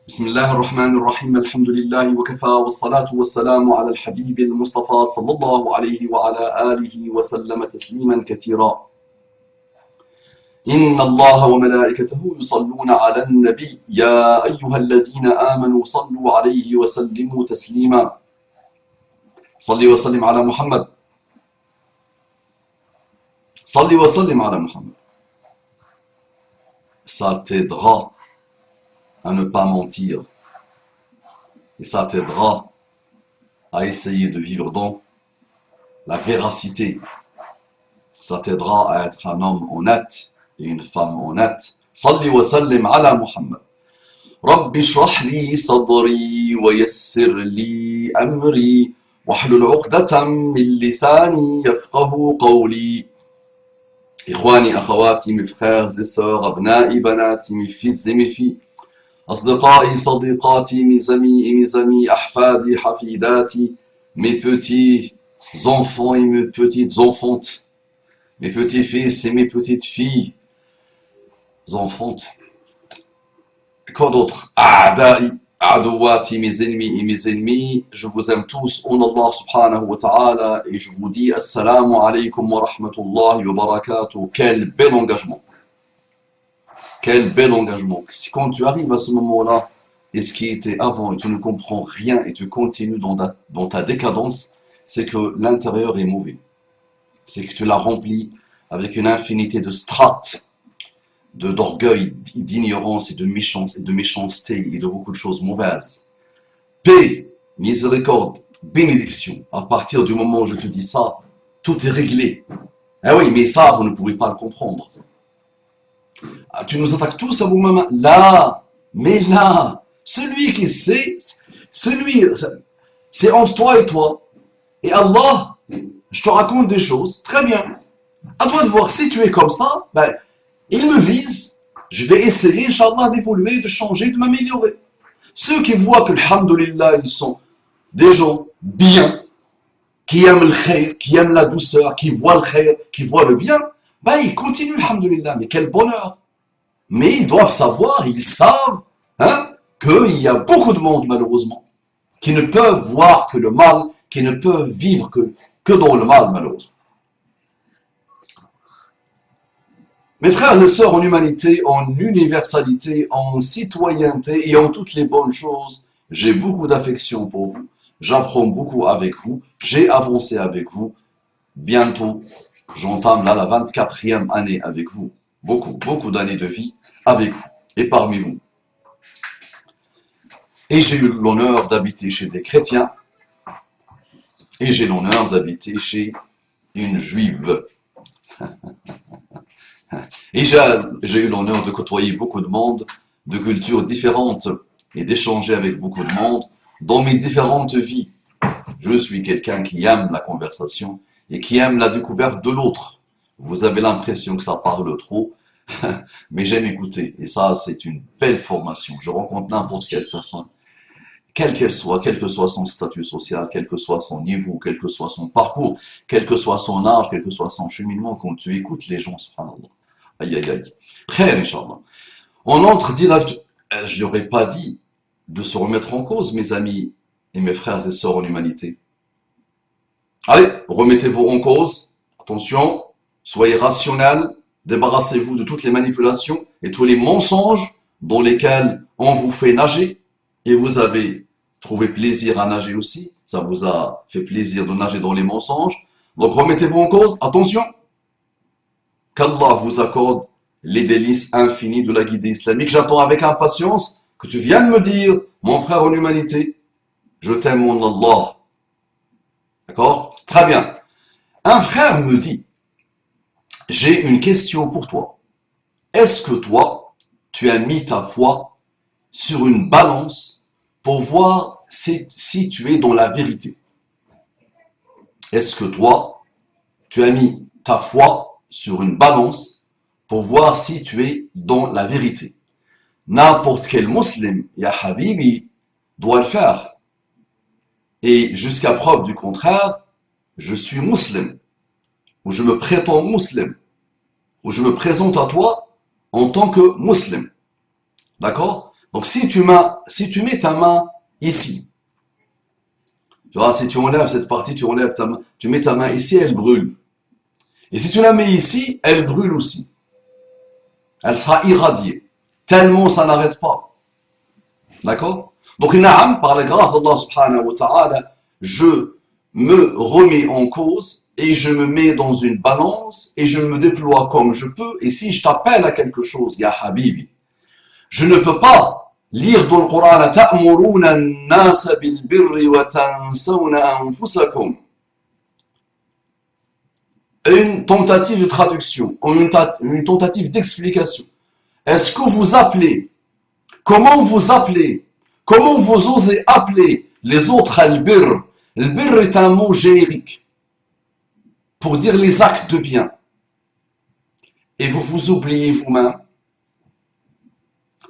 بسم الله الرحمن الرحيم الحمد لله وكفى والصلاة والسلام على الحبيب المصطفى صلى الله عليه وعلى آله وسلم تسليما كثيرا. إن الله وملائكته يصلون على النبي يا أيها الذين آمنوا صلوا عليه وسلموا تسليما. صل وسلم على محمد. صل وسلم على محمد. Ça t'aidera à ne pas mentir. Et ça t'aidera à essayer de vivre dans la véracité. Ça t'aidera à être un homme honnête et une femme honnête. Salli wa sallim ala Muhammad. Rabbi shrah li sadri wa yassir li amri wahlul 'uqdatan min lisani yafqahu qawli. Ikhwani, akhawati, mes frères et sœurs, abna'i, banati, mes fils et mes filles, أصدقائي صديقاتي, mes amis et mes amis, أحفادي حفيداتي, mes petits enfants et mes petites enfantes, mes petits fils et mes petites filles enfantes. Quoi d'autre? أعدائي, عدواتي, mes ennemis et mes ennemis, je vous aime tous en Allah subhanahu wa ta'ala et je vous dis assalamu alaykum wa rahmatullahi wa barakatuh. Quel bel engagement! Quel bel engagement. Quand tu arrives à ce moment-là, et ce qui était avant, et tu ne comprends rien, et tu continues dans ta décadence, c'est que l'intérieur est mauvais. C'est que tu l'as rempli avec une infinité de strates, d'orgueil, d'ignorance et de méchanceté, et de beaucoup de choses mauvaises. Paix, miséricorde, bénédiction. À partir du moment où je te dis ça, tout est réglé. Eh oui, mais ça, vous ne pouvez pas le comprendre. Tu nous attaques tous à vous-même. Là, mais là, celui qui sait, c'est entre toi et toi. Et Allah, je te raconte des choses, très bien. À toi de voir, si tu es comme ça, ben, il me vise, je vais essayer, Inch'Allah, d'évoluer, de changer, de m'améliorer. Ceux qui voient que, alhamdoulilah, ils sont des gens bien, qui aiment le khayr, qui aiment la douceur, qui voient le khayr, qui voient le bien, ben, ils continuent, alhamdoulilah, mais quel bonheur! Mais ils doivent savoir, ils savent, qu'il y a beaucoup de monde, malheureusement, qui ne peuvent voir que le mal, qui ne peuvent vivre que dans le mal, malheureusement. Mes frères et sœurs en humanité, en universalité, en citoyenneté et en toutes les bonnes choses, j'ai beaucoup d'affection pour vous, j'apprends beaucoup avec vous, j'ai avancé avec vous, bientôt, j'entame là la 24e année avec vous. Beaucoup d'années de vie avec vous et parmi vous. Et j'ai eu l'honneur d'habiter chez des chrétiens et j'ai l'honneur d'habiter chez une juive. Et j'ai eu l'honneur de côtoyer beaucoup de monde, de cultures différentes et d'échanger avec beaucoup de monde dans mes différentes vies. Je suis quelqu'un qui aime la conversation et qui aime la découverte de l'autre. Vous avez l'impression que ça parle trop, mais j'aime écouter. Et ça, c'est une belle formation. Je rencontre n'importe quelle personne, quelle qu'elle soit, quel que soit son statut social, quel que soit son niveau, quel que soit son parcours, quel que soit son âge, quel que soit son cheminement, quand tu écoutes les gens, subhanallah. Aïe, aïe, aïe. Frère, Inch'Allah. On entre direct, je n'aurais pas dit de se remettre en cause, mes amis et mes frères et sœurs en humanité. Allez, remettez-vous en cause. Attention, soyez rationnels. Débarrassez-vous de toutes les manipulations et tous les mensonges dans lesquels on vous fait nager. Et vous avez trouvé plaisir à nager aussi. Ça vous a fait plaisir de nager dans les mensonges. Donc remettez-vous en cause. Attention. Qu'Allah vous accorde les délices infinies de la guidée islamique. J'attends avec impatience que tu viennes me dire, mon frère en humanité, je t'aime mon Allah. D'accord? Très bien. Un frère me dit, j'ai une question pour toi. Est-ce que toi, tu as mis ta foi sur une balance pour voir si tu es dans la vérité? Est-ce que toi, tu as mis ta foi sur une balance pour voir si tu es dans la vérité? N'importe quel musulman, ya habibi, doit le faire. Et jusqu'à preuve du contraire, je suis musulman, ou je me prétends musulman, ou je me présente à toi en tant que musulman. D'accord? Donc si tu mets ta main ici, tu vois, si tu enlèves cette partie, tu enlèves ta main, tu mets ta main ici, elle brûle. Et si tu la mets ici, elle brûle aussi. Elle sera irradiée. Tellement ça n'arrête pas. D'accord? Donc, na'am, par la grâce d'Allah subhanahu wa ta'ala, je me remets en cause et je me mets dans une balance et je me déploie comme je peux. Et si je t'appelle à quelque chose, ya habibi, je ne peux pas lire dans le Coran ta'muruna an-nasa bil birri wa tansawna anfusakum. Une tentative de traduction, ou une tentative d'explication. Est-ce que vous appelez, comment vous appelez, comment vous osez appeler les autres al-birr? Le birr est un mot générique pour dire les actes de bien. Et vous vous oubliez vous-même.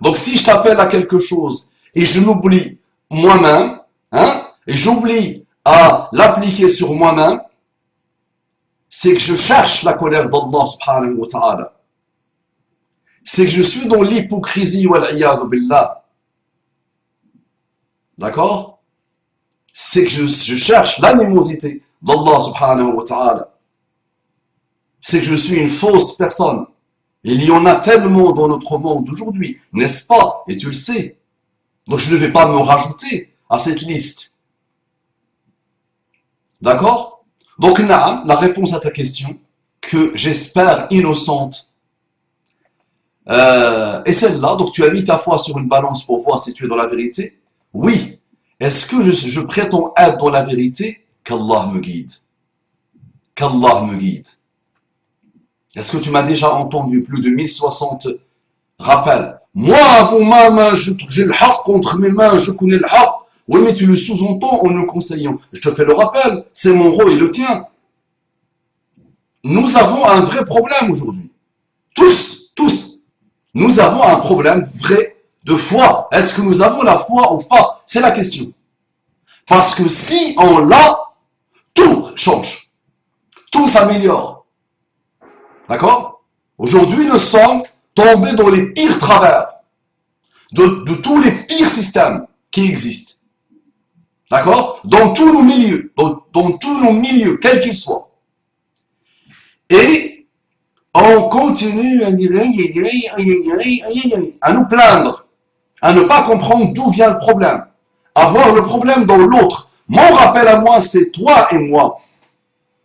Donc si je t'appelle à quelque chose et je m'oublie moi-même, et j'oublie à l'appliquer sur moi-même, c'est que je cherche la colère d'Allah subhanahu wa ta'ala. C'est que je suis dans l'hypocrisie wal-iyadu billah. D'accord? C'est que je cherche l'animosité d'Allah subhanahu wa ta'ala. C'est que je suis une fausse personne. Il y en a tellement dans notre monde d'aujourd'hui, n'est-ce pas? Et tu le sais. Donc je ne vais pas me rajouter à cette liste. D'accord? Donc na'am, la réponse à ta question, que j'espère innocente, et celle-là, donc tu as mis ta foi sur une balance pour voir si tu es dans la vérité. Oui. Est-ce que je prétends être dans la vérité? Qu'Allah me guide. Qu'Allah me guide. Est-ce que tu m'as déjà entendu plus de 1060 rappels? Moi, pour ma main, j'ai le haq contre mes mains, je connais le haq. Oui, mais tu le sous-entends en nous conseillant. Je te fais le rappel, c'est mon rôle et le tien. Nous avons un vrai problème aujourd'hui. Tous. Nous avons un problème vrai de foi. Est-ce que nous avons la foi ou pas? C'est la question. Parce que si on l'a, tout change. Tout s'améliore. D'accord? Aujourd'hui, nous sommes tombés dans les pires travers de tous les pires systèmes qui existent. D'accord? Dans tous nos milieux. Dans tous nos milieux, quels qu'ils soient. Et on continue à nous plaindre, à ne pas comprendre d'où vient le problème, à voir le problème dans l'autre. Mon rappel à moi, c'est toi et moi.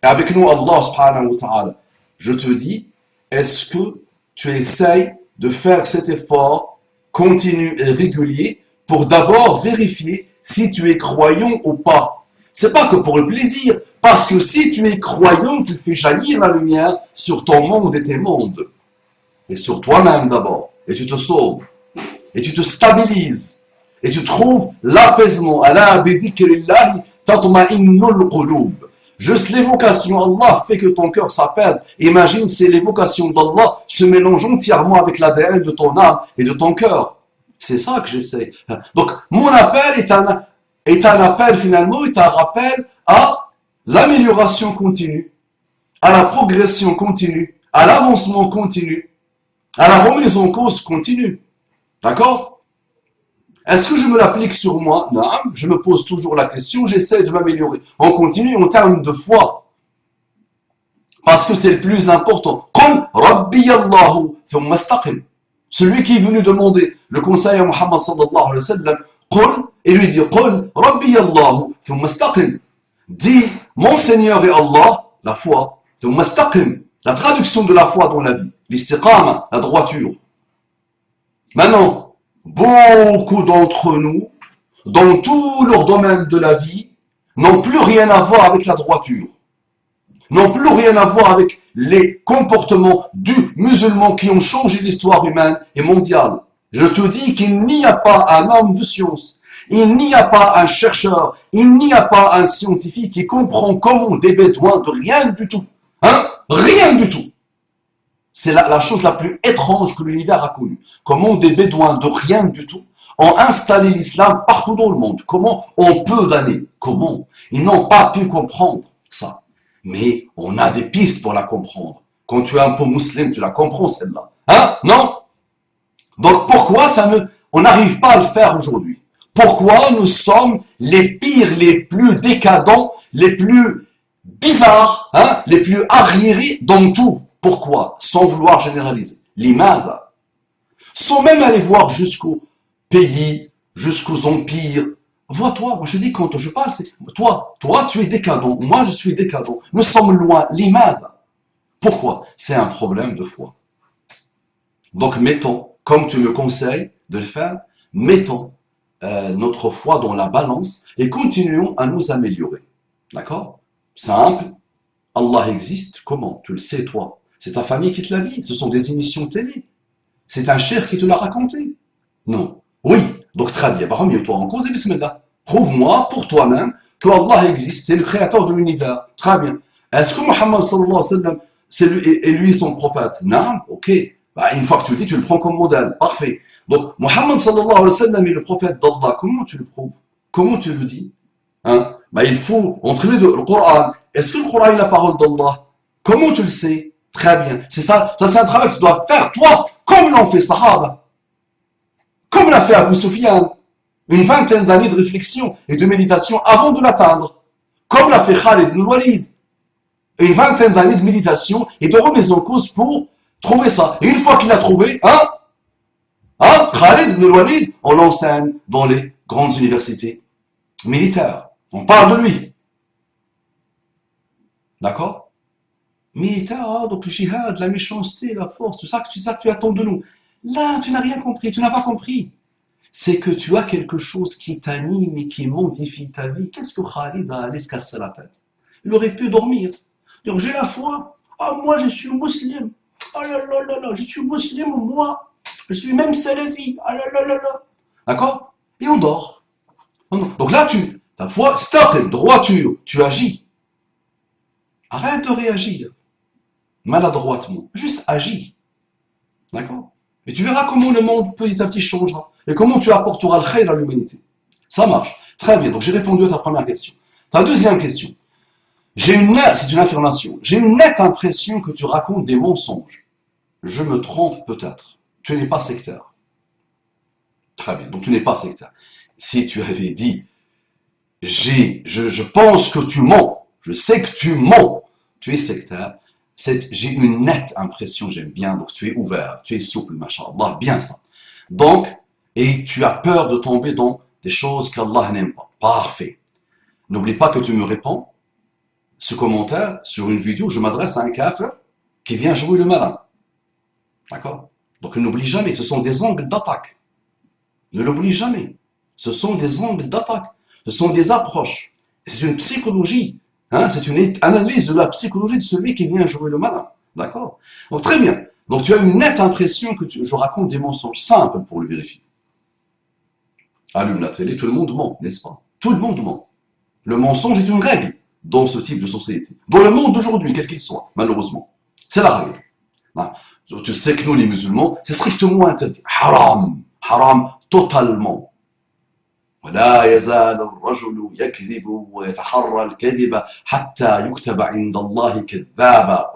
Et avec nous, Allah subhanahu wa ta'ala. Je te dis, est-ce que tu essayes de faire cet effort continu et régulier pour d'abord vérifier si tu es croyant ou pas? C'est pas que pour le plaisir, parce que si tu es croyant, tu fais jaillir la lumière sur ton monde et tes mondes. Et sur toi-même d'abord. Et tu te sauves. Et tu te stabilises. Et tu trouves l'apaisement. Ala bi dhikrillahi tatma'innul qulub. Juste l'évocation d'Allah fait que ton cœur s'apaise. Imagine, c'est l'évocation d'Allah se mélange entièrement avec l'ADN de ton âme et de ton cœur. C'est ça que j'essaie. Donc, mon appel est un appel finalement, est un rappel à l'amélioration continue, à la progression continue, à l'avancement continu, à la remise en cause continue. D'accord? Est-ce que je me l'applique sur moi? Non, je me pose toujours la question, j'essaie de m'améliorer. On continue en termes de foi. Parce que c'est le plus important. Qul Rabbi Allahu thumma istaqim. Celui qui est venu demander le conseil à Muhammad sallallahu alayhi wa sallam, Qul, et lui dit Qul Rabbi Allahu thumma istaqim. Dis, mon Seigneur est Allah, la foi, thumma istaqim. La traduction de la foi dans la vie. L'istiqama, la droiture. Maintenant, beaucoup d'entre nous, dans tous leurs domaines de la vie, n'ont plus rien à voir avec la droiture. N'ont plus rien à voir avec les comportements du musulman qui ont changé l'histoire humaine et mondiale. Je te dis qu'il n'y a pas un homme de science, il n'y a pas un chercheur, il n'y a pas un scientifique qui comprend comment des bédouins de rien du tout. Rien du tout. C'est la chose la plus étrange que l'univers a connue. Comment des bédouins de rien du tout ont installé l'islam partout dans le monde. Comment on peut d'années? Comment? Ils n'ont pas pu comprendre ça. Mais on a des pistes pour la comprendre. Quand tu es un peu musulman, tu la comprends celle-là. Non? Donc pourquoi on n'arrive pas à le faire aujourd'hui. Pourquoi nous sommes les pires, les plus décadents, les plus bizarres, hein, les plus arriérés dans tout. Pourquoi? Sans vouloir généraliser. L'imam, sans même aller voir jusqu'aux pays, jusqu'aux empires. Vois-toi, moi je dis quand je parle, c'est toi tu es décadent, moi je suis décadent. Nous sommes loin, l'imam. Pourquoi? C'est un problème de foi. Donc mettons, comme tu me conseilles de le faire, mettons notre foi dans la balance et continuons à nous améliorer. D'accord? Simple. Allah existe. Comment? Tu le sais toi. C'est ta famille qui te l'a dit. Ce sont des émissions télé. C'est un cher qui te l'a raconté. Non. Oui. Donc très bien. Remets-toi en cause et bismillah. Prouve-moi pour toi-même que Allah existe. C'est le créateur de l'univers. Très bien. Est-ce que Muhammad sallallahu alayhi wa sallam, est lui son prophète? Non. Ok. Bah, une fois que tu le dis, tu le prends comme modèle. Parfait. Donc, Muhammad sallallahu alayhi wa sallam est le prophète d'Allah. Comment tu le prouves? Comment tu le dis? Hein? Bah, il faut, entre les deux, le Coran. Est-ce que le Coran est la parole d'Allah? Comment tu le sais? Très bien. C'est ça, c'est un travail que tu dois faire, toi, comme l'ont fait Sahaba. Comme l'a fait Abu Sufyan. Une vingtaine d'années de réflexion et de méditation avant de l'atteindre. Comme l'a fait Khalid ibn Walid. Une vingtaine d'années de méditation et de remise en cause pour trouver ça. Et une fois qu'il l'a trouvé, Khalid ibn Walid, on l'enseigne dans les grandes universités militaires. On parle de lui. D'accord? Militaire, donc le jihad, la méchanceté, la force, tout ça que tu attends de nous. Là, tu n'as rien compris, tu n'as pas compris. C'est que tu as quelque chose qui t'anime et qui modifie ta vie. Qu'est-ce que Khalid a allé se casser la tête? Il aurait pu dormir. Donc j'ai la foi. Ah, moi je suis musulman. Ah là là là là, je suis musulman, moi. Je suis même salafi. Ah là là là là. D'accord? Et on dort. Donc là, ta foi, start, droiture, tu agis. Arrête de réagir maladroitement. Juste agis. D'accord? Et tu verras comment le monde petit à petit changera. Et comment tu apporteras le khayr à l'humanité. Ça marche. Très bien. Donc j'ai répondu à ta première question. Ta deuxième question. C'est une affirmation. J'ai une nette impression que tu racontes des mensonges. Je me trompe peut-être. Tu n'es pas sectaire. Très bien. Donc tu n'es pas sectaire. Si tu avais dit, je pense que tu mens, je sais que tu mens, tu es sectaire. J'ai une nette impression, j'aime bien, donc tu es ouvert, tu es souple, machallah, bien ça. Donc, et tu as peur de tomber dans des choses qu'Allah n'aime pas. Parfait. N'oublie pas que tu me réponds ce commentaire sur une vidéo, je m'adresse à un kafir qui vient jouer le malin. D'accord? Donc n'oublie jamais, ce sont des angles d'attaque. Ne l'oublie jamais. Ce sont des angles d'attaque. Ce sont des approches. C'est une psychologie. Hein? C'est une analyse de la psychologie de celui qui vient jouer le malin. D'accord? Donc très bien. Donc tu as une nette impression que je raconte des mensonges simples pour le vérifier. Allume la télé, tout le monde ment, n'est-ce pas? Tout le monde ment. Le mensonge est une règle dans ce type de société. Dans le monde d'aujourd'hui, quel qu'il soit, malheureusement. C'est la règle. Hein? Tu sais que nous, les musulmans, c'est strictement interdit. Haram. Haram totalement. ولا يزال الرجل يكذب ويتحرى الكذب حتى يكتب عند الله كذابا.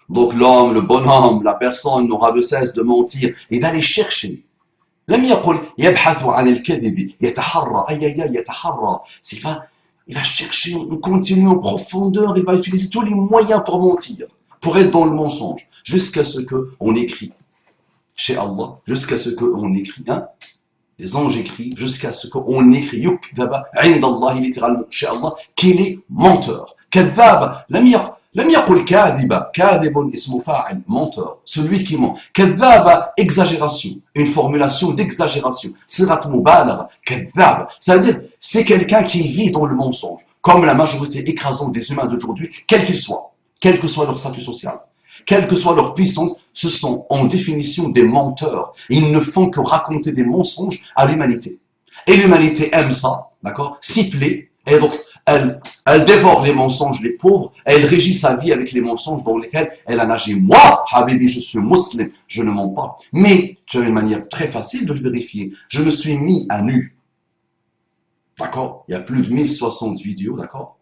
Donc l'homme, le bonhomme, la personne n'aura de cesse de mentir et d'aller chercher. لم يقل يبحث عن الكذب يتحرى يتحرى. Il va chercher, il continue en profondeur, il va utiliser tous les moyens pour mentir, pour être dans le mensonge, jusqu'à ce qu'on écrit chez Allah, jusqu'à ce qu'on écrit, hein, les anges écrivent, jusqu'à ce qu'on écrit, yukdaba, indallah, littéralement, chez Allah, qu'il est menteur. Kadhab, lam yaqul kadhiba, kadhibun ismu fa'il, menteur, celui qui ment. Kadhaba, exagération, une formulation d'exagération. Sirat mubalagha, kadhab, ça veut dire, c'est quelqu'un qui vit dans le mensonge, comme la majorité écrasante des humains d'aujourd'hui, quel qu'ils soient, quel que soit leur statut social. Quelle que soit leur puissance, ce sont en définition des menteurs. Ils ne font que raconter des mensonges à l'humanité. Et l'humanité aime ça, d'accord? S'y plaît, et donc elle dévore les mensonges, les pauvres, et elle régit sa vie avec les mensonges dans lesquels elle a nagé. Moi, Habibi, je suis musulman, je ne mens pas. Mais tu as une manière très facile de le vérifier. Je me suis mis à nu. D'accord? Il y a plus de 1060 vidéos, d'accord?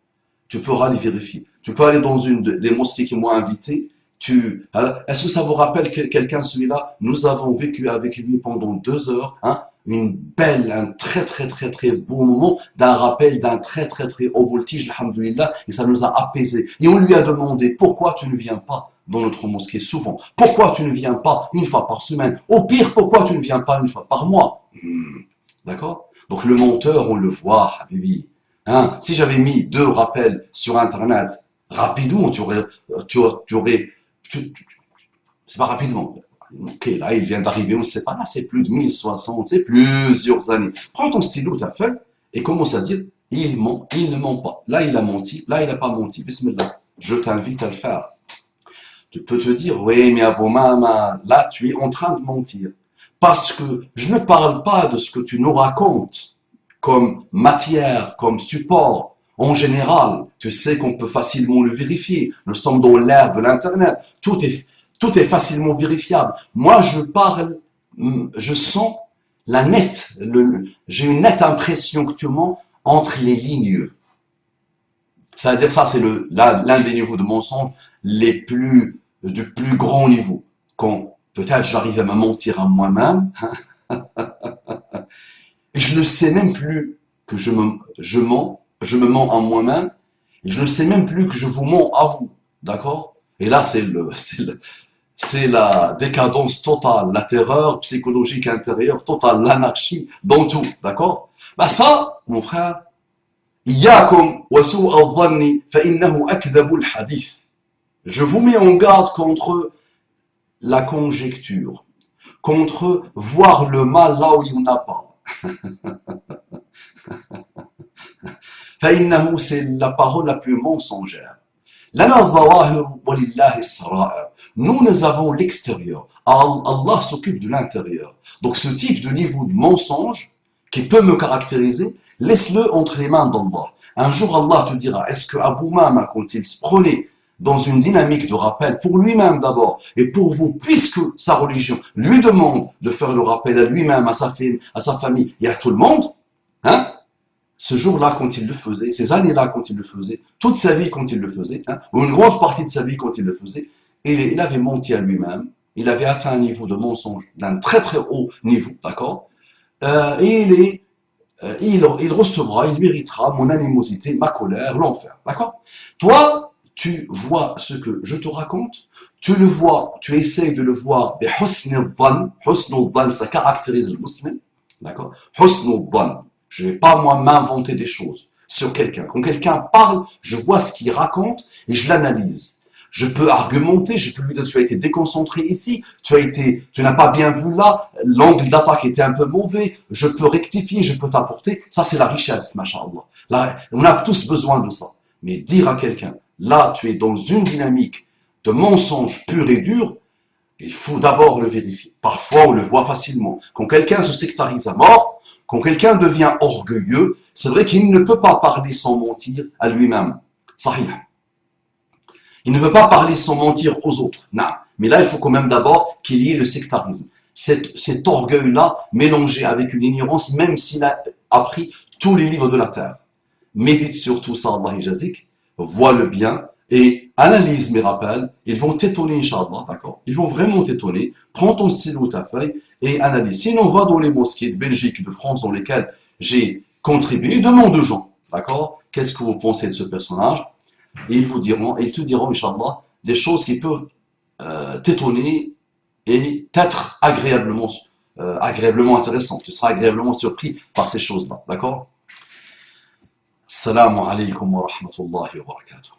Tu pourras les vérifier. Tu peux aller dans une des mosquées qui m'ont invité. Est-ce que ça vous rappelle quelqu'un celui-là? Nous avons vécu avec lui pendant 2 heures, hein, un très très très très beau moment d'un rappel d'un très très très haut voltige, alhamdoulilah, et ça nous a apaisés. Et on lui a demandé, pourquoi tu ne viens pas dans notre mosquée souvent? Pourquoi tu ne viens pas une fois par semaine? Au pire, pourquoi tu ne viens pas une fois par mois? D'accord? Donc le menteur, on le voit, habibi. Hein, si j'avais mis 2 rappels sur Internet, rapidement, c'est pas rapidement. Ok, là, il vient d'arriver, on ne sait pas, là, c'est plus de 1060, c'est plusieurs années. Prends ton stylo, ta feuille, et commence à dire, il ment, il ne ment pas. Là, il a menti, là, il n'a pas menti. Bismillah, je t'invite à le faire. Tu peux te dire, oui, mais Abou Mama, là, tu es en train de mentir. Parce que je ne parle pas de ce que tu nous racontes comme matière, comme support. En général, tu sais qu'on peut facilement le vérifier. Nous sommes dans l'ère de l'Internet. Tout est facilement vérifiable. Moi, je sens j'ai une nette impression que tu mens entre les lignes. C'est-à-dire, ça, c'est l'un des niveaux de mensonge du plus grand niveau. Quand peut-être j'arrive à me mentir à moi-même, et je ne sais même plus que je me mens à moi-même, et je ne sais même plus que je vous mens à vous. D'accord? Et là, c'est la décadence totale, la terreur psychologique intérieure totale, l'anarchie dans tout. D'accord? Bah ça, mon frère, Iyakum wa su'a dhanni fa innahu akdhabul hadith. Je vous mets en garde contre la conjecture, contre voir le mal là où il n'y en a pas. فإنه, c'est la parole la plus mensongère. Nous avons l'extérieur. Allah s'occupe de l'intérieur. Donc ce type de niveau de mensonge qui peut me caractériser, laisse-le entre les mains d'Allah. Un jour Allah te dira, est-ce que Abou Mama, quand il se prenait dans une dynamique de rappel pour lui-même d'abord et pour vous, puisque sa religion lui demande de faire le rappel à lui-même, à sa famille et à tout le monde, hein, ce jour-là quand il le faisait, ces années-là quand il le faisait, toute sa vie quand il le faisait, hein, ou une grande partie de sa vie quand il le faisait, il avait menti à lui-même, il avait atteint un niveau de mensonge d'un très très haut niveau, d'accord, et il recevra, il méritera mon animosité, ma colère, l'enfer, d'accord. Toi, tu vois ce que je te raconte, tu le vois, tu essayes de le voir, husn al-dhann, ça caractérise le musulman, d'accord, husn al-dhann. Je ne vais pas, moi, m'inventer des choses sur quelqu'un. Quand quelqu'un parle, je vois ce qu'il raconte et je l'analyse. Je peux argumenter, je peux lui dire tu as été déconcentré ici, tu n'as pas bien vu là, l'angle d'attaque était un peu mauvais, je peux rectifier, je peux t'apporter. Ça, c'est la richesse, masha'Allah. Là, on a tous besoin de ça. Mais dire à quelqu'un, là, tu es dans une dynamique de mensonge pur et dur, il faut d'abord le vérifier. Parfois, on le voit facilement. Quand quelqu'un se sectarise à mort, quand quelqu'un devient orgueilleux, c'est vrai qu'il ne peut pas parler sans mentir à lui-même. Sahih. Il ne peut pas parler sans mentir aux autres. Non. Mais là, il faut quand même d'abord qu'il y ait le sectarisme. Cet orgueil-là, mélangé avec une ignorance, même s'il a appris tous les livres de la terre. Médite sur tout ça, Allah yajazik, vois le bien et analyse mes rappels. Ils vont t'étonner, Inch'Allah, d'accord? Ils vont vraiment t'étonner. Prends ton stylo, ta feuille et analyse. Sinon, va dans les mosquées de Belgique, de France, dans lesquelles j'ai contribué, demande aux gens, d'accord? Qu'est-ce que vous pensez de ce personnage? Et ils te diront, Inch'Allah, des choses qui peuvent t'étonner et être agréablement intéressantes. Tu seras agréablement surpris par ces choses-là, d'accord? Assalamu alaikum wa rahmatullahi wa barakatuh.